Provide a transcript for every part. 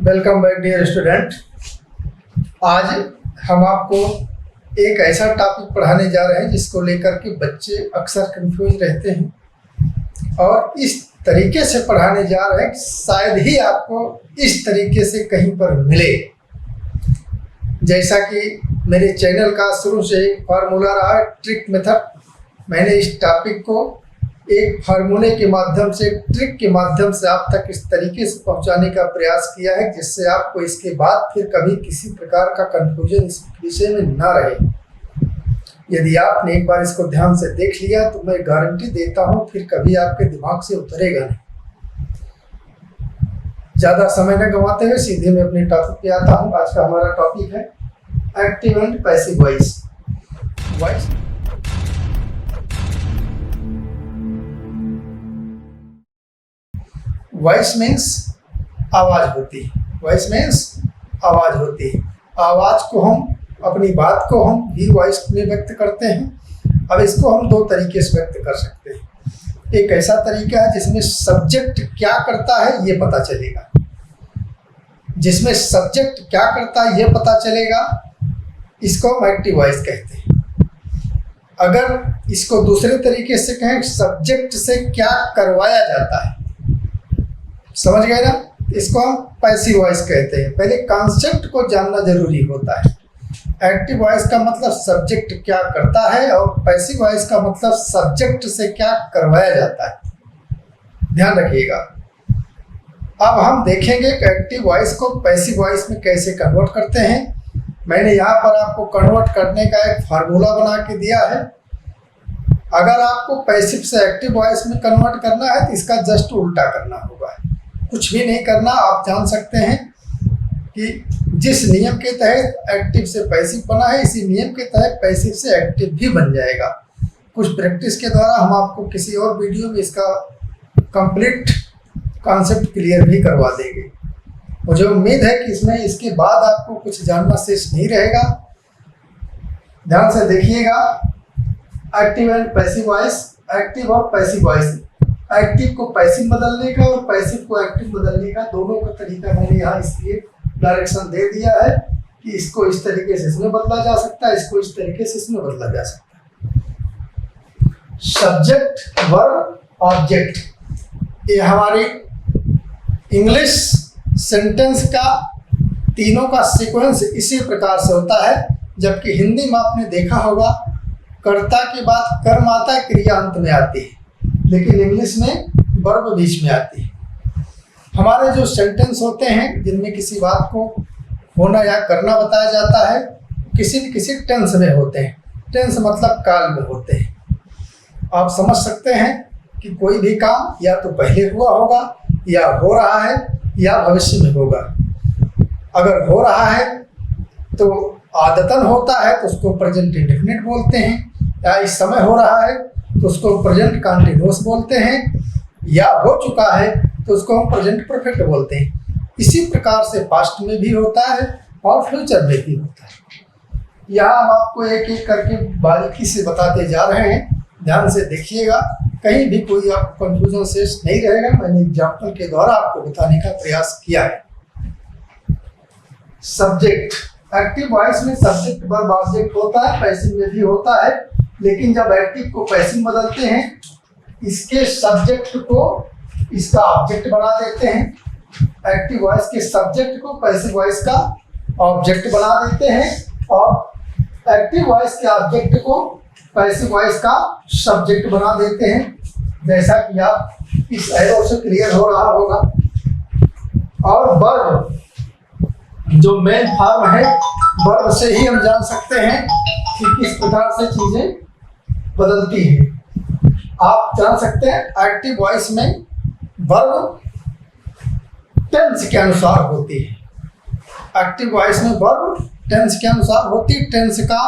Welcome back dear student. आज हम आपको एक ऐसा टॉपिक पढ़ाने जा रहे हैं जिसको लेकर के बच्चे अक्सर कंफ्यूज रहते हैं और इस तरीके से पढ़ाने जा रहे हैं कि शायद ही आपको इस तरीके से कहीं पर मिले। जैसा कि मेरे चैनल का शुरू से एक फार्मूला रहा है, ट्रिक मेथड। मैंने इस टॉपिक को एक फार्मूले के माध्यम से, ट्रिक के माध्यम से आप तक इस तरीके से पहुंचाने का प्रयास किया है जिससे आपको इसके बाद फिर कभी किसी प्रकार का कंफ्यूजन इस विषय में ना रहे। यदि आपने एक बार इसको ध्यान से देख लिया तो मैं गारंटी देता हूं फिर कभी आपके दिमाग से उतरेगा नहीं। ज़्यादा समय न गंवाते हुए सीधे मैं अपने टॉपिक पे आता हूं। आज का हमारा टॉपिक है active and passive voice. Voice means आवाज़ होती है। वॉइस मीन्स आवाज़ होती है। आवाज़ को हम, अपनी बात को हम भी वॉइस में व्यक्त करते हैं। अब इसको हम दो तरीके से व्यक्त कर सकते हैं। एक ऐसा तरीका है जिसमें सब्जेक्ट क्या करता है ये पता चलेगा। जिसमें सब्जेक्ट क्या करता है ये पता चलेगा, इसको हम एक्टिव वॉइस कहते हैं। अगर इसको दूसरे तरीके से कहें, सब्जेक्ट से क्या करवाया जाता है, समझ गए ना, इसको हम पैसिव वॉइस कहते हैं। पहले कॉन्सेप्ट को जानना जरूरी होता है। एक्टिव वॉइस का मतलब सब्जेक्ट क्या करता है और पैसिव वॉइस का मतलब सब्जेक्ट से क्या करवाया जाता है। ध्यान रखिएगा। अब हम देखेंगे कि एक्टिव वॉइस को पैसिव वॉइस में कैसे कन्वर्ट करते हैं। मैंने यहाँ पर आपको कन्वर्ट करने का एक फार्मूला बना के दिया है। अगर आपको पैसिव से एक्टिव वॉइस में कन्वर्ट करना है तो इसका जस्ट उल्टा करना होगा। कुछ भी नहीं करना। आप जान सकते हैं कि जिस नियम के तहत एक्टिव से पैसिव बना है, इसी नियम के तहत पैसिव से एक्टिव भी बन जाएगा। कुछ प्रैक्टिस के द्वारा हम आपको किसी और वीडियो में इसका कंप्लीट कॉन्सेप्ट क्लियर भी करवा देंगे। मुझे उम्मीद है कि इसमें इसके बाद आपको कुछ जानना शेष नहीं रहेगा। ध्यान से देखिएगा। Active and passive voice, active और पैसिव वॉइस, एक्टिव को पैसिव बदलने का और पैसिव को एक्टिव बदलने का दोनों का तरीका मैंने यहाँ इसलिए डायरेक्शन दे दिया है कि इसको इस तरीके से इसमें बदला जा सकता है, इसको इस तरीके से इसमें बदला जा सकता है। सब्जेक्ट, वर्ब, ऑब्जेक्ट, ये हमारी इंग्लिश सेंटेंस का तीनों का सीक्वेंस इसी प्रकार से होता है। जबकि हिंदी में आपने देखा होगा कर्ता के बाद कर्म आता है, क्रिया अंत में आती है, लेकिन इंग्लिश में वर्ब बीच में आती है। हमारे जो सेंटेंस होते हैं जिनमें किसी बात को होना या करना बताया जाता है, किसी न किसी टेंस में होते हैं। टेंस मतलब काल में होते हैं। आप समझ सकते हैं कि कोई भी काम या तो पहले हुआ होगा या हो रहा है या भविष्य में होगा। अगर हो रहा है तो आदतन होता है तो उसको प्रेजेंट इंडेफिनिट बोलते हैं, या इस समय हो रहा है तो उसको प्रेजेंट कंटिन्यूअस बोलते हैं, या हो चुका है तो उसको हम प्रेजेंट परफेक्ट बोलते हैं। इसी प्रकार से पास्ट में भी होता है और फ्यूचर में भी होता है। यहाँ हम आपको एक एक करके बारीकी से बताते जा रहे हैं। ध्यान से देखिएगा, कहीं भी कोई आपको कंफ्यूजन शेष नहीं रहेगा। मैंने एग्जाम्पल के द्वारा आपको बताने का प्रयास किया है। सब्जेक्ट, एक्टिव वॉइस में सब्जेक्ट वर्ब ऑब्जेक्ट होता है, पैसिव में भी होता है। लेकिन जब एक्टिव को पैसिव बदलते हैं, इसके सब्जेक्ट को इसका ऑब्जेक्ट बना देते हैं। एक्टिव वॉइस के सब्जेक्ट को पैसिव वॉइस का ऑब्जेक्ट बना देते हैं और एक्टिव वॉइस के ऑब्जेक्ट को पैसिव वॉइस का सब्जेक्ट बना देते हैं। जैसा कि आप इस एरो से क्लियर हो रहा होगा। और वर्ब, जो मेन फॉर्म है, वर्ब से ही हम जान सकते हैं कि किस प्रकार से चीजें बदलती है। आप जान सकते हैं एक्टिव वॉइस में वर्ब टेंस के अनुसार होती है। एक्टिव वॉइस में वर्ब टेंस के अनुसार होती है। टेंस का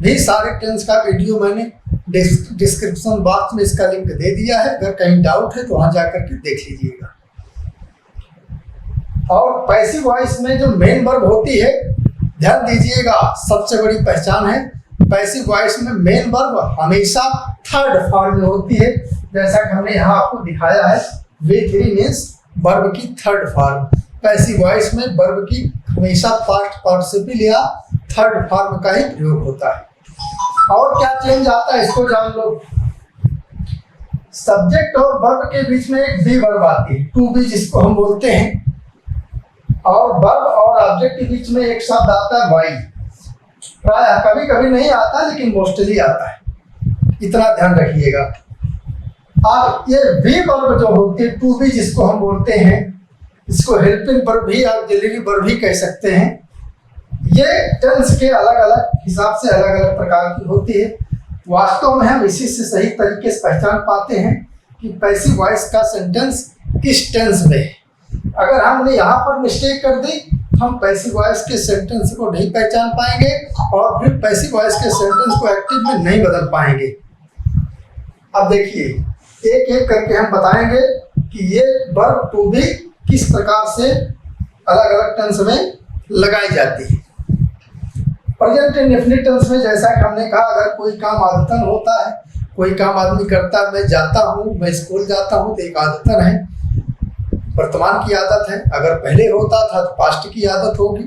भी, सारे टेंस का वीडियो मैंने डिस्क्रिप्शन बॉक्स में इसका लिंक दे दिया है। अगर कहीं डाउट है तो वहां जाकर के देख लीजिएगा। और पैसिव वॉइस में जो मेन वर्ब होती है, ध्यान दीजिएगा, सबसे बड़ी पहचान है पैसिव वॉइस में मेन वर्ब हमेशा थर्ड फॉर्म में होती है। जैसा कि हमने यहाँ आपको दिखाया है, V3 मीन्स वर्ब की थर्ड फॉर्म। पैसिव वॉइस में वर्ब की हमेशा पास्ट पार्टिसिपल या थर्ड फॉर्म का ही प्रयोग होता है। और क्या चेंज आता है इसको जान लो। सब्जेक्ट और वर्ब के बीच में एक बी वर्ब आती है, टू बी जिसको हम बोलते हैं, और वर्ब और ऑब्जेक्ट के बीच में एक शब्द आता है वाई। प्राय कभी कभी नहीं आता लेकिन मोस्टली आता है, इतना ध्यान रखिएगा। अब ये बी वर्ब जो होती है, टू बी जिसको हम बोलते हैं, इसको हेल्पिंग वर्ब भी ऑक्सिलरी वर्ब भी कह सकते हैं। ये टेंस के अलग अलग हिसाब से अलग अलग प्रकार की होती है। वास्तव में हम इसी से सही तरीके से पहचान पाते हैं कि पैसिव वॉइस का सेंटेंस किस टेंस में है। अगर हमने यहाँ पर मिस्टेक कर दी, हम पैसिव वॉइस के सेंटेंस को नहीं पहचान पाएंगे और फिर पैसिव वॉइस के सेंटेंस को एक्टिव में नहीं बदल पाएंगे। अब देखिए, एक एक करके हम बताएंगे कि ये वर्ब टू बी किस प्रकार से अलग अलग टेंस में लगाई जाती है। प्रेजेंट इंडेफिनिट टेंस में जैसा कि हमने कहा, अगर कोई काम आदतन होता है, कोई काम आदमी करता है, मैं जाता हूँ, मैं स्कूल जाता हूँ, तो एक आदतन है, वर्तमान की आदत है। अगर पहले होता था तो पास्ट की आदत होगी।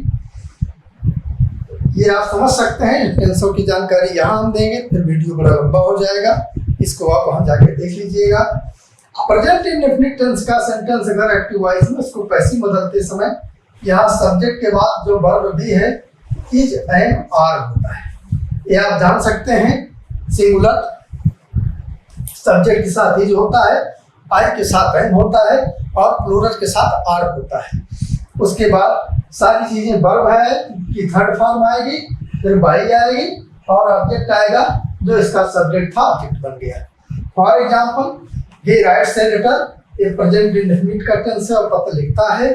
ये आप समझ सकते हैं। टेंसों की जानकारी यहाँ हम देंगे, फिर वीडियो बड़ा लंबा हो जाएगा, इसको आप वहाँ जाके देख लीजिएगा। प्रेजेंट इंडेफिनिट टेंस का सेंटेंस अगर एक्टिव वॉइस में, उसको पैसिव बदलते समय यहाँ सब्जेक्ट के बाद जो वर्ब भी है इज एम आर होता है। ये आप जान सकते हैं। सिंगुलर सब्जेक्ट के साथ इज होता है, आई के साथ एम होता है और प्लूरल के साथ आर होता है। उसके बाद सारी चीजें वर्ब है कि थर्ड फॉर्म आएगी, फिर बाई आएगी और ऑब्जेक्ट आएगा जो इसका सब्जेक्ट था, ऑब्जेक्ट बन गया। For example, he writes a letter, ये प्रेजेंट इंडेफिनिट का टेंस है और पत्र लिखता है।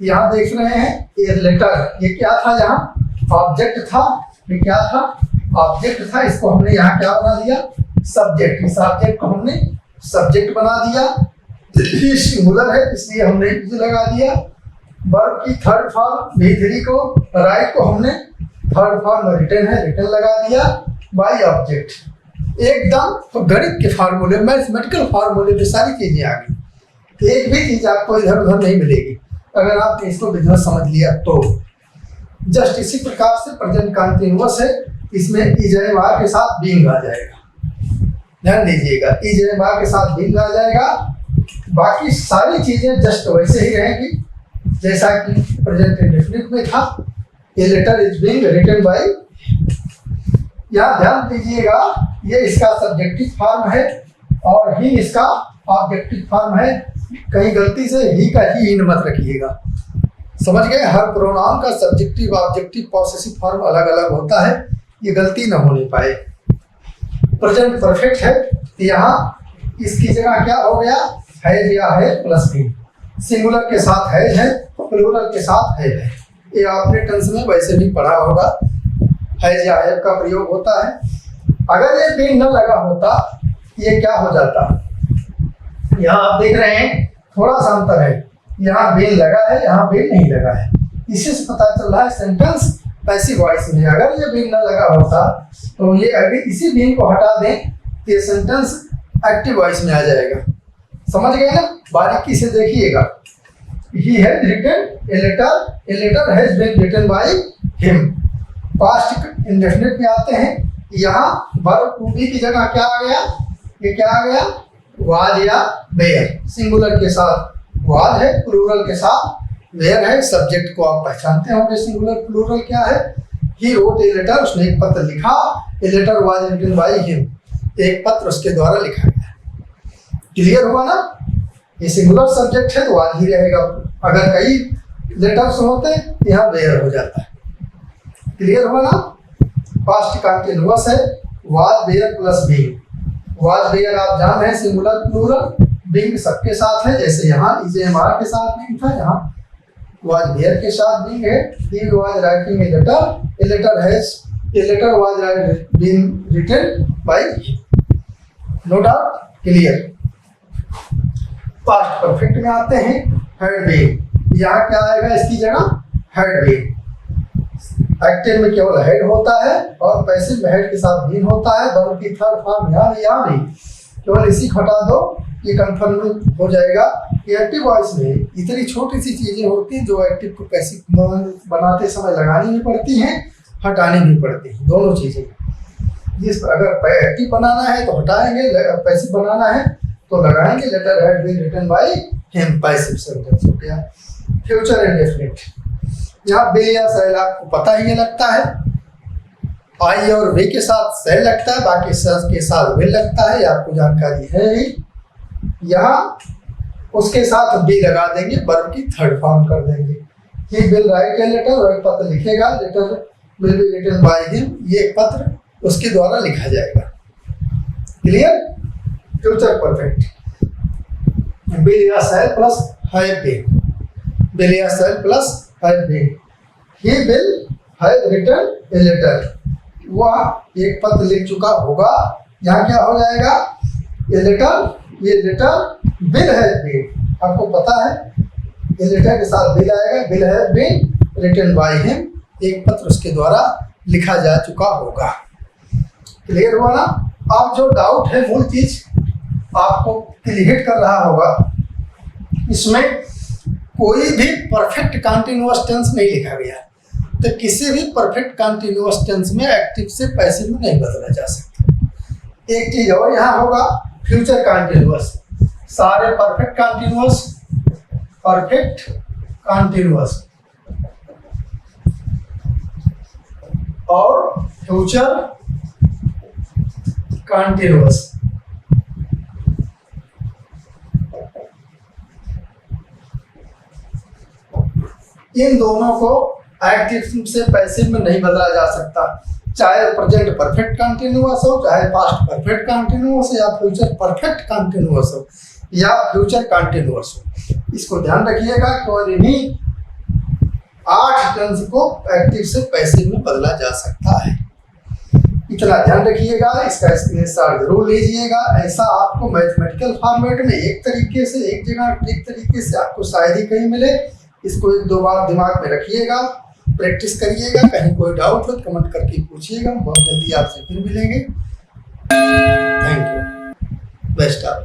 यहाँ देख रहे हैं ये लेटर, ये क्या था, यहाँ ऑब्जेक्ट था। ये क्या था, ऑब्जेक्ट था। इसको हमने यहाँ क्या बना दिया, सब्जेक्ट। इस ऑब्जेक्ट को हमने सब्जेक्ट बना दिया। ये सिंगुलर है इसलिए हमने इज लगा दिया। वर्ब की थर्ड फॉर्म भी को, राइट को हमने थर्ड फॉर्म रिटन है, रिटन लगा दिया बाय ऑब्जेक्ट। एकदम तो गणित के फार्मूले, मैथमेटिकल फार्मूले में सारी चीजें आ गई। एक भी चीज आपको इधर उधर नहीं मिलेगी अगर आपने इसको बिजनेस समझ लिया तो। जस्ट इसी प्रकार से प्रेजेंट कंटिन्यूअस है, इसमें इज एम आर के साथ बीइंग आ जाएगा। ध्यान दीजिएगा, इज एम आर के साथ बीइंग आ जाएगा। बाकी सारी चीजें जस्ट वैसे ही रहेंगी जैसा कि प्रेजेंट इंडेफिनिट में था। ये letter is being written by. यहाँ ध्यान दीजिएगा, ये इसका सब्जेक्टिव फॉर्म है और ही इसका ऑब्जेक्टिव फॉर्म है। कहीं गलती से ही का ही इन मत रखिएगा, समझ गए। हर प्रोनाउन का सब्जेक्टिव ऑब्जेक्टिव पॉसेसिव फॉर्म अलग अलग होता है, ये गलती ना होने पाए। प्रेजेंट परफेक्ट है, यहाँ इसकी जगह क्या हो गया, हैज या है प्लस बी। सिंगुलर के साथ हैज है, प्लूरल के साथ है। ये आपने टेंस में वैसे भी पढ़ा होगा, हैज या है का प्रयोग होता है। अगर ये बी न लगा होता, ये क्या हो जाता, यहाँ आप देख रहे हैं थोड़ा सा अंतर है। यहाँ बेन लगा है, यहाँ बेन नहीं लगा है। इसी से पता चल रहा है सेंटेंस पैसिव वॉइस में। अगर ये बेन न लगा होता तो ये अगर इसी बेन को हटा दें तो ये सेंटेंस एक्टिव वॉइस में आ जाएगा। समझ गए ना, बारीकी से देखिएगा। He has written a letter has been written by him. Past indefinite में आते हैं, यहाँ वर्ब टू बी की जगह क्या आ गया, ये क्या आ गया, वाज या वेयर। सिंगुलर के साथ वाज है, प्लूरल के साथ वेयर है। सब्जेक्ट को आप पहचानते होंगे, सिंगुलर प्लूरल क्या है। ही रोट ए लेटर, उसने एक पत्र लिखा। A letter was written by him, एक पत्र उसके द्वारा लिखा गया। क्लियर हुआ ना। ये सिंगुलर सब्जेक्ट है तो वाज ही रहेगा। अगर कई लेटर्स होते तो यहाँ वेयर हो जाता है। क्लियर हुआ ना। पास्ट कंटिन्यूअस है, was were plus being. Was were आप जान रहे हैं, सिंगुलर प्लूरल, बीइंग सबके साथ है। जैसे यहाँ इज एम आर के साथ बीइंग था, यहाँ वाज वेयर के साथ बीइंग है। He was writing a letter has a letter was been written by him. No doubt, clear. Past perfect में आते हैं, हैड बीन। यहाँ क्या आएगा इसकी जगह, हैड बीन। एक्टिव में केवल हेड होता है और पैसिव में हेड के साथ बीन होता है। वर्ब की थर्ड फॉर्म यहाँ भी, केवल इसी को हटा दो, ये कंफर्म हो जाएगा कि एक्टिव वॉइस में इतनी छोटी सी चीजें होती हैं जो एक्टिव को पैसिव बनाते समय लगानी भी पड़ती हैं, हटानी भी पड़ती हैं, दोनों चीजें। जिस अगर एक्टिव बनाना है तो हटाएंगे, पैसिव बनाना है तो लगाएंगे। Letter had been written by him, passive sentence हो गया। फ्यूचर इंडेफिनिट, यहाँ बे या सेल आपको पता ही लगता है, आई और वे के साथ सेल लगता है, बाकी सब के साथ विल लगता है, आपको जानकारी है ही। यहाँ उसके साथ बी लगा देंगे, वर्ब की थर्ड फॉर्म कर देंगे। He will write a letter, वह पत्र लिखेगा, letter will be written by him, ये पत्र उसके द्वारा लिखा जाएगा। क्लियर? फ्यूचर परफेक्ट, विल या shall plus have been, will या shall plus have been. He will have written a letter, वह एक पत्र लिख चुका होगा। यहाँ क्या हो जाएगा? ये लेटर विल हैव बीन, आपको पता है ये लेटर के साथ विल आएगा, will have been written by him, एक पत्र उसके द्वारा लिखा जा चुका होगा। क्लियर हुआ ना? अब जो डाउट है, मूल चीज आपको क्लियर कर रहा होगा, इसमें कोई भी परफेक्ट कंटीन्यूअस टेंस नहीं लिखा गया, तो किसी भी परफेक्ट कंटीन्यूअस टेंस में एक्टिव से पैसिव में नहीं बदला जा सकता। एक चीज और यहाँ होगा, फ्यूचर कंटीन्यूअस, सारे परफेक्ट कंटीन्यूअस और फ्यूचर कंटीन्यूअस, इन दोनों को एक्टिव से पैसिव में नहीं बदला जा सकता, चाहे प्रेजेंट परफेक्ट कंटीन्यूअस हो, चाहे पास्ट परफेक्ट कंटीन्यूअस या फ्यूचर परफेक्ट कंटीन्यूअस हो या फ्यूचर कंटीन्यूअस हो। इसको ध्यान रखिएगा, केवल इन्हीं 8 टेंस को एक्टिव से पैसिव में बदला जा सकता है। इतना ध्यान रखिएगा, इसका स्क्रीनशॉट जरूर लीजिएगा। ऐसा आपको मैथमेटिकल फॉर्मेट में एक तरीके से, एक जगह एक तरीके से आपको शायद ही कहीं मिले। इसको 1-2 बार दिमाग में रखिएगा, प्रैक्टिस करिएगा। कहीं कोई डाउट हो तो कमेंट करके पूछिएगा, बहुत जल्दी आपसे फिर मिलेंगे। Thank you, best of.